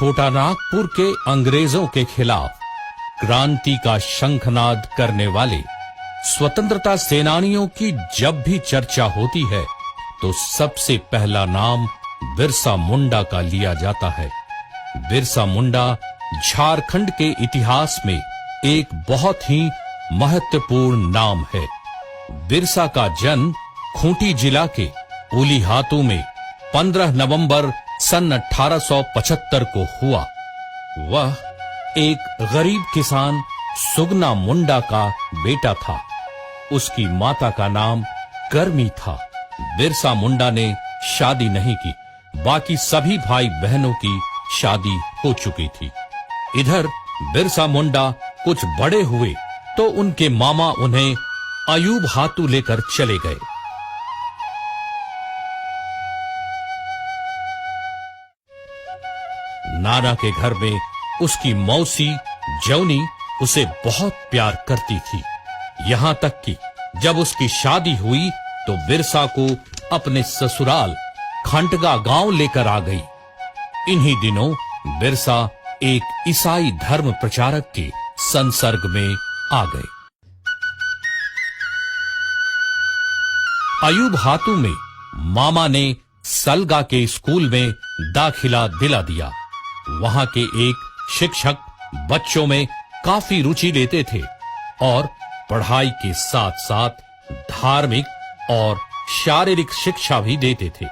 छोटा नागपुर के अंग्रेजों के खिलाफ क्रांति का शंखनाद करने वाले स्वतंत्रता सेनानियों की जब भी चर्चा होती है तो सबसे पहला नाम बिरसा मुंडा का लिया जाता है। बिरसा मुंडा झारखंड के इतिहास में एक बहुत ही महत्वपूर्ण नाम है। बिरसा का जन्म खूंटी जिला के उलीहातू में 15 नवंबर सन 1875 को हुआ। वह एक गरीब किसान सुगना मुंडा का बेटा था। उसकी माता का नाम करमी था। बिरसा मुंडा ने शादी नहीं की, बाकी सभी भाई बहनों की शादी हो चुकी थी। इधर बिरसा मुंडा कुछ बड़े हुए तो उनके मामा उन्हें अयूब हातू लेकर चले गए। नाना के घर में उसकी मौसी जौनी उसे बहुत प्यार करती थी। यहां तक कि जब उसकी शादी हुई तो बिरसा को अपने ससुराल खंटगा गांव लेकर आ गई। इन्हीं दिनों बिरसा एक ईसाई धर्म प्रचारक के संसर्ग में आ गए। अयूब हातू में मामा ने सलगा के स्कूल में दाखिला दिला दिया। वहां के एक शिक्षक बच्चों में काफी रुचि लेते थे और पढ़ाई के साथ साथ धार्मिक और शारीरिक शिक्षा भी देते थे।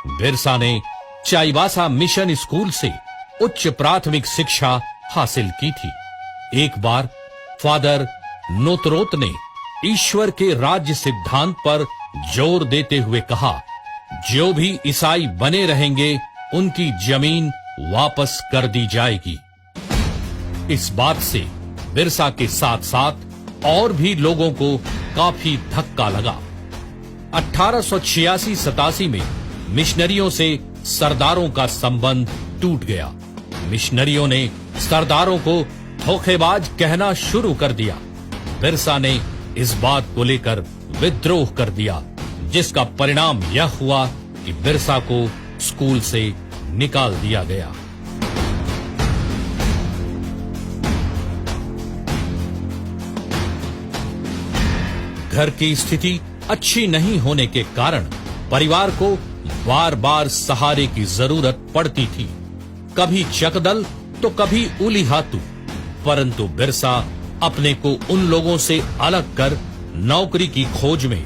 बिरसा ने चाईबासा मिशन स्कूल से उच्च प्राथमिक शिक्षा हासिल की थी। एक बार फादर नोतरोत ने ईश्वर के राज्य सिद्धांत पर जोर देते हुए कहा, जो भी ईसाई बने रहेंगे उनकी जमीन वापस कर दी जाएगी। इस बात से बिरसा के साथ साथ और भी लोगों को काफी धक्का लगा। 1886-87 में मिशनरियों से सरदारों का संबंध टूट गया। मिशनरियों ने सरदारों को धोखेबाज कहना शुरू कर दिया। बिरसा ने इस बात को लेकर विद्रोह कर दिया, जिसका परिणाम यह हुआ कि बिरसा को स्कूल से निकाल दिया गया। घर की स्थिति अच्छी नहीं होने के कारण परिवार को बार बार सहारे की जरूरत पड़ती थी। कभी चकदल तो कभी उलीहातू, परंतु बिरसा अपने को उन लोगों से अलग कर नौकरी की खोज में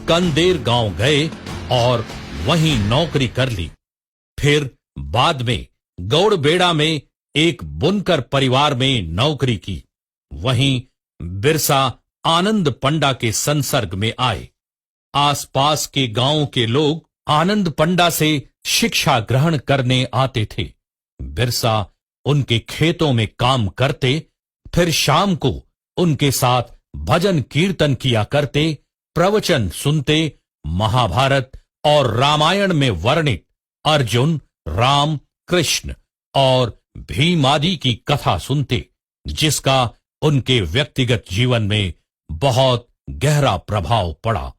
कंदेर गांव गए और वहीं नौकरी कर ली। फिर बाद में गौड़बेड़ा में एक बुनकर परिवार में नौकरी की। वहीं बिरसा आनंद पंडा के संसर्ग में आए। आसपास के गांवों के लोग आनंद पंडा से शिक्षा ग्रहण करने आते थे। बिरसा उनके खेतों में काम करते, फिर शाम को उनके साथ भजन कीर्तन किया करते, प्रवचन सुनते, महाभारत और रामायण में वर्णित अर्जुन, राम, कृष्ण और भीम आदि की कथा सुनते, जिसका उनके व्यक्तिगत जीवन में बहुत गहरा प्रभाव पड़ा।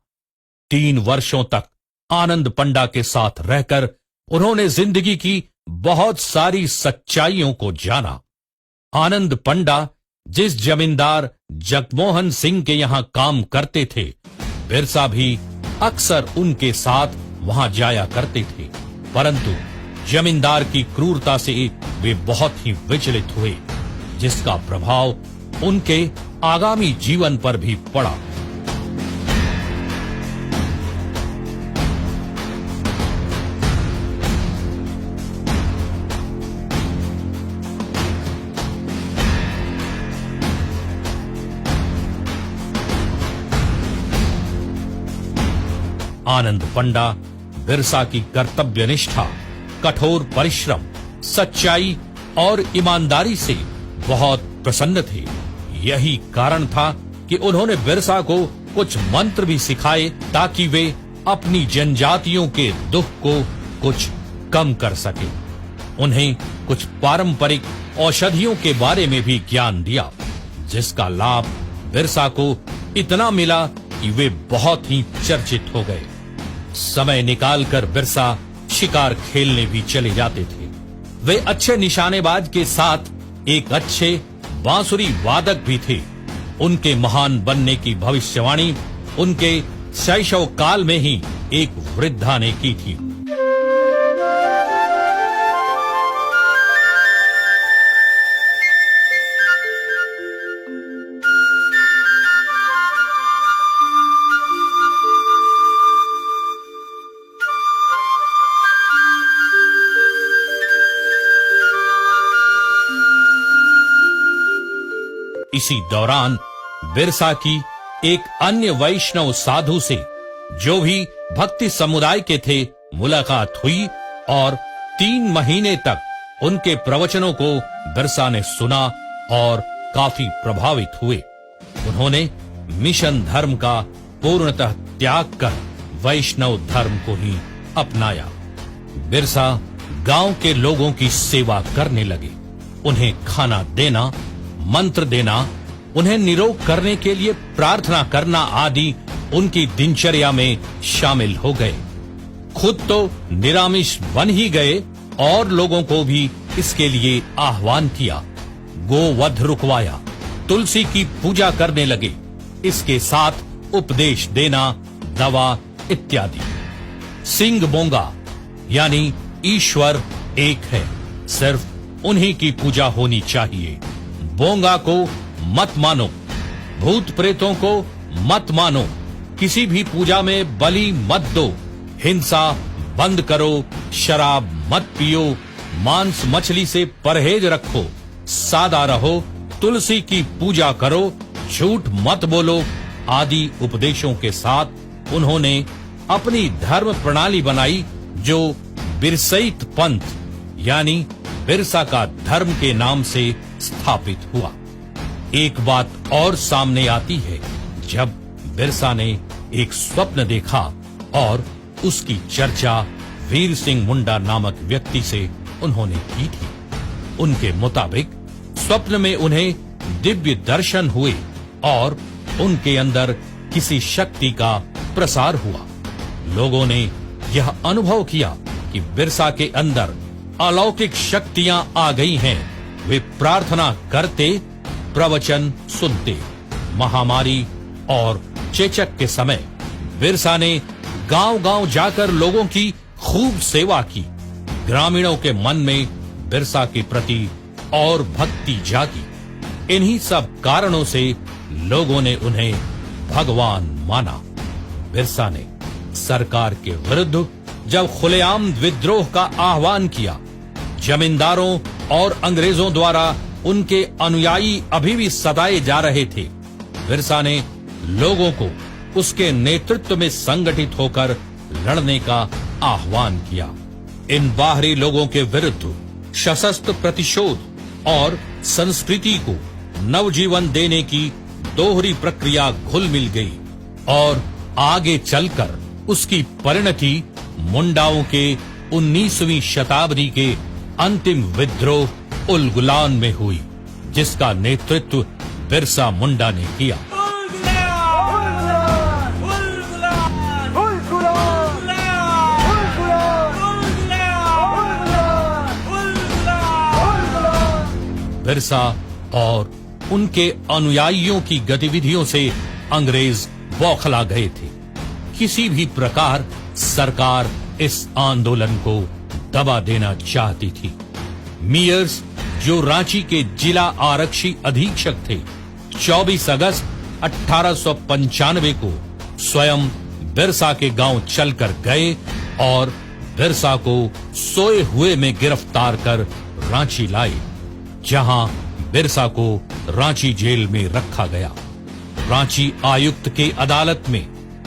3 वर्षों तक आनंद पंडा के साथ रहकर उन्होंने जिंदगी की बहुत सारी सच्चाइयों को जाना। आनंद पंडा जिस जमींदार जगमोहन सिंह के यहां काम करते थे, बिरसा भी अक्सर उनके साथ वहां जाया करते थे, परंतु जमींदार की क्रूरता से वे बहुत ही विचलित हुए, जिसका प्रभाव उनके आगामी जीवन पर भी पड़ा। आनंद पंडा बिरसा की कर्तव्य निष्ठा, कठोर परिश्रम, सच्चाई और ईमानदारी से बहुत प्रसन्न थे। यही कारण था कि उन्होंने बिरसा को कुछ मंत्र भी सिखाए ताकि वे अपनी जनजातियों के दुख को कुछ कम कर सके। उन्हें कुछ पारंपरिक औषधियों के बारे में भी ज्ञान दिया, जिसका लाभ बिरसा को इतना मिला कि वे बहुत ही चर्चित हो गए। समय निकालकर बिरसा शिकार खेलने भी चले जाते थे। वे अच्छे निशानेबाज के साथ एक अच्छे बांसुरी वादक भी थे। उनके महान बनने की भविष्यवाणी उनके शैशव काल में ही एक वृद्धा ने की थी। इसी दौरान बिरसा की एक अन्य वैष्णव साधु से, जो भी भक्ति समुदाय के थे, मुलाकात हुई और 3 महीने तक उनके प्रवचनों को बिरसा ने सुना और काफी प्रभावित हुए। उन्होंने मिशन धर्म का पूर्णतः त्याग कर वैष्णव धर्म को ही अपनाया। बिरसा गांव के लोगों की सेवा करने लगे। उन्हें खाना देना, मंत्र देना, उन्हें निरोग करने के लिए प्रार्थना करना आदि उनकी दिनचर्या में शामिल हो गए। खुद तो निरामिष बन ही गए और लोगों को भी इसके लिए आह्वान किया। गोवध रुकवाया, तुलसी की पूजा करने लगे। इसके साथ उपदेश देना, दवा इत्यादि। सिंह बोंगा यानी ईश्वर एक है, सिर्फ उन्हीं की पूजा होनी चाहिए। बोंगा को मत मानो, भूत प्रेतों को मत मानो, किसी भी पूजा में बलि मत दो, हिंसा बंद करो, शराब मत पियो, मांस मछली से परहेज रखो, सादा रहो, तुलसी की पूजा करो, झूठ मत बोलो आदि उपदेशों के साथ उन्होंने अपनी धर्म प्रणाली बनाई, जो बिरसईत पंथ यानी बिरसा का धर्म के नाम से स्थापित हुआ। एक बात और सामने आती है, जब बिरसा ने एक स्वप्न देखा और उसकी चर्चा वीर सिंह मुंडा नामक व्यक्ति से उन्होंने की थी। उनके मुताबिक स्वप्न में उन्हें दिव्य दर्शन हुए और उनके अंदर किसी शक्ति का प्रसार हुआ। लोगों ने यह अनुभव किया कि बिरसा के अंदर अलौकिक शक्तियां आ गई हैं। वे प्रार्थना करते, प्रवचन सुनते। महामारी और चेचक के समय बिरसा ने गांव-गांव जाकर लोगों की खूब सेवा की। ग्रामीणों के मन में बिरसा के प्रति और भक्ति जागी। इन्हीं सब कारणों से लोगों ने उन्हें भगवान माना। बिरसा ने सरकार के विरुद्ध जब खुलेआम विद्रोह का आह्वान किया, जमींदारों और अंग्रेजों द्वारा उनके अनुयायी अभी भी सताए जा रहे थे, बिरसा ने लोगों को उसके नेतृत्व में संगठित होकर लड़ने का आह्वान किया। इन बाहरी लोगों के विरुद्ध सशस्त्र प्रतिशोध और संस्कृति को नवजीवन देने की दोहरी प्रक्रिया घुल मिल गई और आगे चलकर उसकी परिणति मुंडाओं के 19वीं शताब्दी के अंतिम विद्रोह उलगुलान में हुई, जिसका नेतृत्व बिरसा मुंडा ने किया। बिरसा और उनके अनुयायियों की गतिविधियों से अंग्रेज बौखला गए थे। किसी भी प्रकार सरकार इस आंदोलन को दबा देना चाहती थी। मियर्स, जो रांची के जिला आरक्षी अधीक्षक थे, 24 अगस्त 1895 को स्वयं बिरसा के गांव चलकर गए और बिरसा को सोए हुए में गिरफ्तार कर रांची लाए, जहां बिरसा को रांची जेल में रखा गया। रांची आयुक्त के अदालत में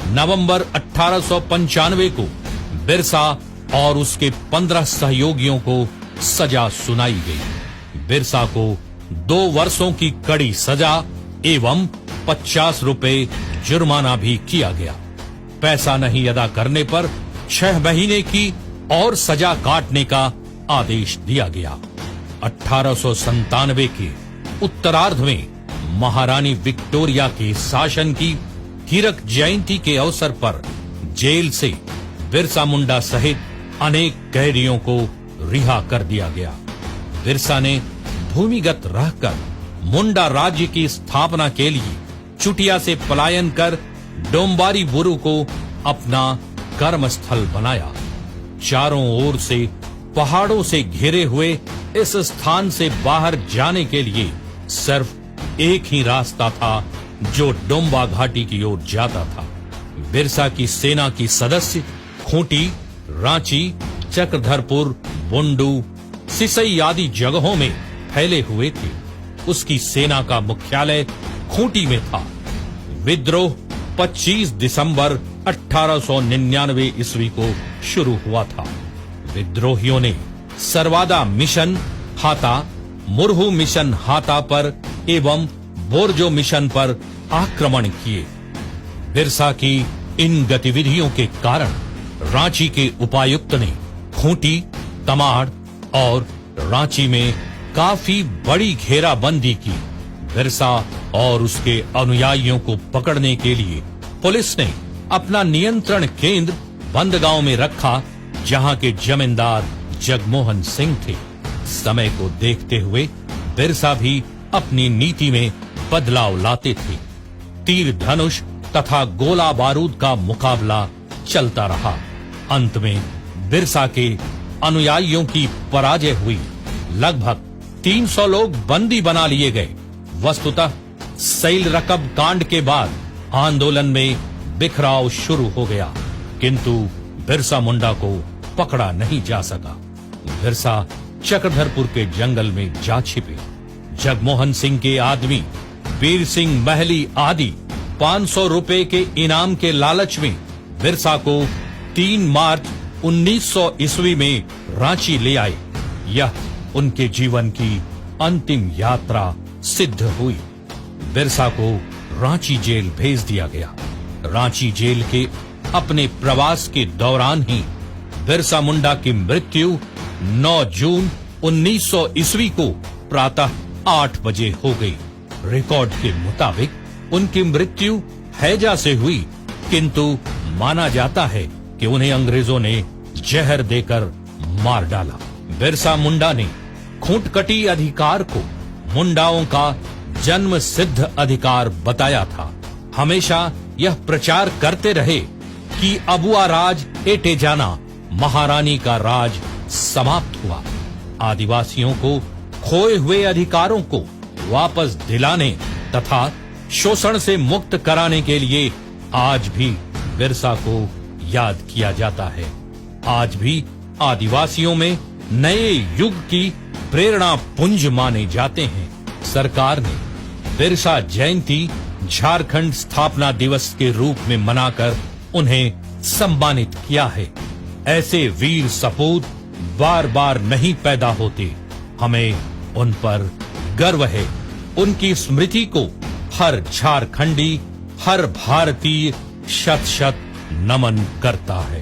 नवंबर 1895 को बिरसा और उसके 15 सहयोगियों को सजा सुनाई गई। बिरसा को 2 वर्षों की कड़ी सजा एवं 50 रुपए जुर्माना भी किया गया। पैसा नहीं अदा करने पर 6 महीने की और सजा काटने का आदेश दिया गया। 1897 के उत्तरार्ध में महारानी विक्टोरिया के शासन की हीरक जयंती के अवसर पर जेल से बिरसा मुंडा सहित अनेक कैदियों को रिहा कर दिया गया। बिरसा ने भूमिगत रहकर मुंडा राज्य की स्थापना के लिए चुटिया से पलायन कर डोंबारी बुरु को अपना कर्मस्थल बनाया। चारों ओर से पहाड़ों से घिरे हुए इस स्थान से बाहर जाने के लिए सिर्फ एक ही रास्ता था जो डोंबा घाटी की ओर जाता था। बिरसा की सेना की सदस्य खूंटी, रांची, चक्रधरपुर, बुंडू, सिसई आदि जगहों में फैले हुए थे। उसकी सेना का मुख्यालय खूंटी में था। विद्रोह 25 दिसंबर 1899 ईस्वी को शुरू हुआ था। विद्रोहियों ने सरवादा मिशन हाता, मुरहू मिशन हाता पर एवं बोरजो मिशन पर आक्रमण किए। बिरसा की इन गतिविधियों के कारण रांची के उपायुक्त ने खूंटी, तमाड़ और रांची में काफी बड़ी घेराबंदी की। बिरसा और उसके अनुयायियों को पकड़ने के लिए पुलिस ने अपना नियंत्रण केंद्र बंदगांव में रखा, जहां के जमींदार जगमोहन सिंह थे। समय को देखते हुए बिरसा भी अपनी नीति में बदलाव लाते थे। तीर धनुष तथा गोला बारूद का मुकाबला चलता रहा। अंत में बिरसा के अनुयायियों की पराजय हुई। लगभग 300 लोग बंदी बना लिए गए। वस्तुतः सैल रकब कांड के बाद आंदोलन में बिखराव शुरू हो गया, किंतु बिरसा मुंडा को पकड़ा नहीं जा सका। बिरसा चक्रधरपुर के जंगल में जा छिपे। जगमोहन सिंह के आदमी वीर सिंह महली आदि 500 रुपए के इनाम के लालच में बिरसा को 3 मार्च 1900 ईस्वी में रांची ले आए। यह उनके जीवन की अंतिम यात्रा सिद्ध हुई। बिरसा को रांची जेल भेज दिया गया। रांची जेल के अपने प्रवास के दौरान ही बिरसा मुंडा की मृत्यु 9 जून 1900 ईस्वी को प्रातः 8 बजे हो गई। रिकॉर्ड के मुताबिक उनकी मृत्यु हैजा से हुई, किंतु माना जाता है कि उन्हें अंग्रेजों ने जहर देकर मार डाला। बिरसा मुंडा ने खूंटकटी अधिकार को मुंडाओं का जन्म सिद्ध अधिकार बताया था। हमेशा यह प्रचार करते रहे कि अबुआ राज एटे जाना, महारानी का राज समाप्त हुआ। आदिवासियों को खोए हुए अधिकारों को वापस दिलाने तथा शोषण से मुक्त कराने के लिए आज भी बिरसा को याद किया जाता है। आज भी आदिवासियों में नए युग की प्रेरणा पुंज माने जाते हैं। सरकार ने बिरसा जयंती झारखंड स्थापना दिवस के रूप में मनाकर उन्हें सम्मानित किया है। ऐसे वीर सपूत बार बार नहीं पैदा होते। हमें उन पर गर्व है। उनकी स्मृति को हर झारखंडी, हर भारतीय शत शत नमन करता है।